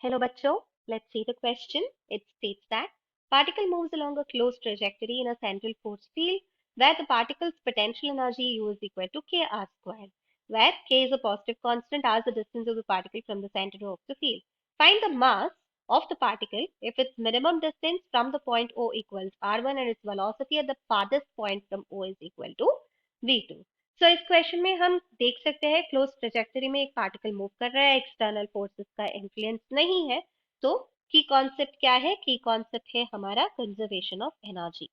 Hello bachcho, let's see the question. It states that particle moves along a closed trajectory in a central force field where the particle's potential energy U is equal to kr squared, where k is a positive constant as the distance of the particle from the center of the field. Find the mass of the particle if its minimum distance from the point O equals r1 and its velocity at the farthest point from O is equal to v2. सो इस question में हम देख सकते हैं close trajectory में एक particle move कर रहा है, एक्सटर्नल फोर्सेस का इन्फ्लुएंस नहीं है, तो की कॉन्सेप्ट क्या है? की कॉन्सेप्ट है हमारा conservation of energy.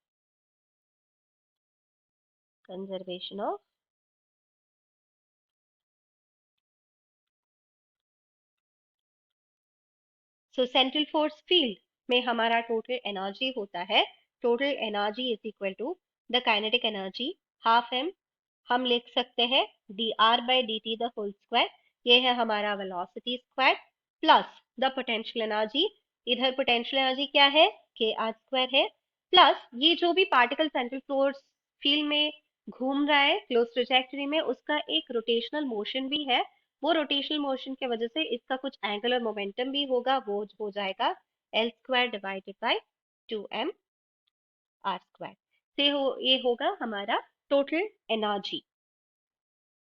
Conservation of central force field में हमारा टोटल एनर्जी होता है, total energy is equal to the kinetic energy half m, हम लिख सकते हैं d r by d t the whole square, ये है हमारा velocity square, plus the potential energy, इधर पोटेंशियल एनर्जी क्या है? के आर स्क्वायर है, प्लस ये जो भी पार्टिकल सेंट्रल फोर्स फील्ड में घूम रहा है क्लोज ट्रेजेक्टरी में, उसका एक रोटेशनल मोशन भी है, वो रोटेशनल मोशन की वजह से इसका कुछ एंगुलर मोमेंटम भी होगा, वो हो जाएगा l square divided by 2m r square से ये होगा हमारा टोटल एनर्जी।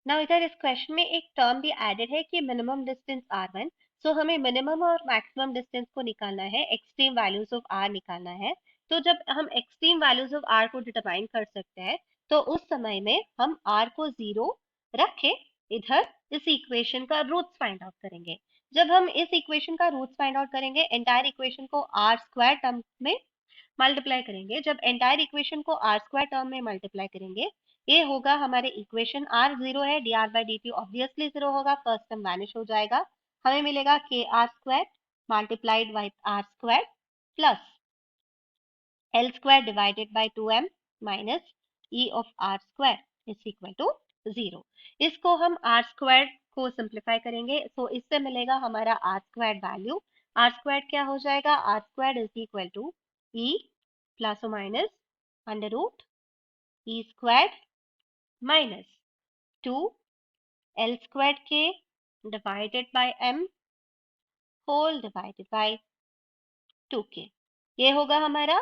नाउ इधर इस क्वेश्चन में एक टर्म भी एडेड है कि मिनिमम डिस्टेंस r1, सो हमें मिनिमम और मैक्सिमम डिस्टेंस को निकालना है, एक्सट्रीम वैल्यूज ऑफ r निकालना है। तो जब हम एक्सट्रीम वैल्यूज ऑफ r को डिटरमाइन कर सकते हैं, तो उस समय में हम r को 0 रख के इधर इस इक्वेशन का रूट्स फाइंड आउट करेंगे। जब हम इस इक्वेशन का रूट्स फाइंड आउट करेंगे, एंटायर इक्वेशन को r स्क्वायर टर्म में मल्टीप्लाई करेंगे, जब एंटायर इक्वेशन को r स्क्वायर टर्म में मल्टीप्लाई करेंगे, ये होगा हमारे इक्वेशन r 0 है, D r by d T obviously 0 होगा, फर्स्ट टर्म वैनिश हो जाएगा, हमें मिलेगा k r square multiplied by r square plus l square divided by 2m minus e of r square is equal to 0। इसको हम are square को simplify करेंगे, तो इससे मिलेगा हमारा R square value, R square क्या हो जाएगा? R square is equal to E plus minus under root E square minus 2 L square K divided by m whole divided by 2k, ये होगा हमारा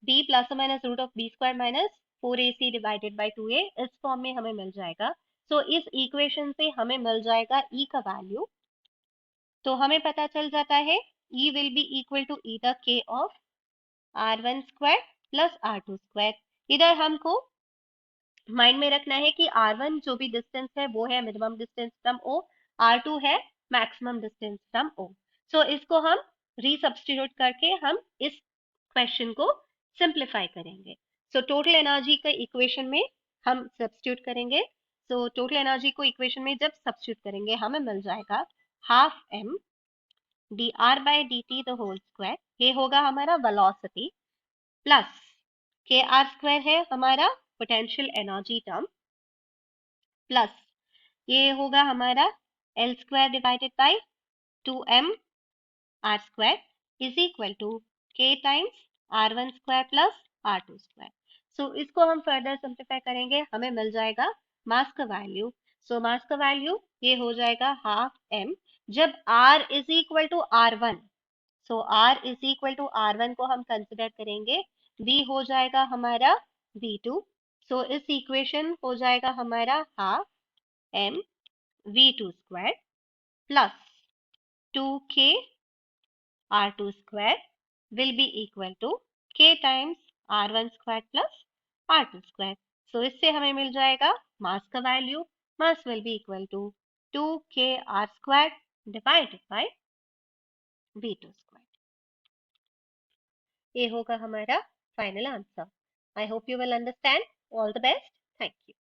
b plus minus root of B square minus 4ac divided by 2a, इस form में हमें मिल जाएगा। सो इस equation से हमें मिल जाएगा e का वैल्यू, तो हमें पता चल जाता है e will be equal to e the k of r1 square plus r2 square. इधर हमको माइंड में रखना है कि r1 जो भी डिस्टेंस है वो है minimum distance from o, r2 है मैक्सिमम डिस्टेंस फ्रॉम o। सो इसको हम रीसब्स्टिट्यूट करके हम इस क्वेश्चन को सिंप्लीफाई करेंगे। सो टोटल एनर्जी का इक्वेशन में हम सब्स्टिट्यूट करेंगे, सो टोटल एनर्जी को इक्वेशन में जब सब्स्टिट्यूट करेंगे हमें मिल जाएगा half m d r by d t the whole square, ये होगा हमारा velocity, plus k r square है हमारा पोटेंशियल एनर्जी टर्म, प्लस ये होगा हमारा l square divided by 2m r square is equal to k times r1 square plus r2 square. सो इसको हम फर्दर सिंप्लीफाई करेंगे, हमें मिल जाएगा मास का वैल्यू, सो मास का वैल्यू ये हो जाएगा हाफ m, जब r is equal to r1, so r is equal to r1 को हम कंसिडर करेंगे, v हो जाएगा हमारा v2, सो इस इक्वेशन हो जाएगा हमारा half m v2 square plus 2k r2 square will be equal to k times r1 square plus r2 square. So इससे हमें मिल जाएगा मास का value, mass will be equal to 2k r square divided by v2 square, ये होगा हमारा final answer. I hope you will understand. All the best, thank you.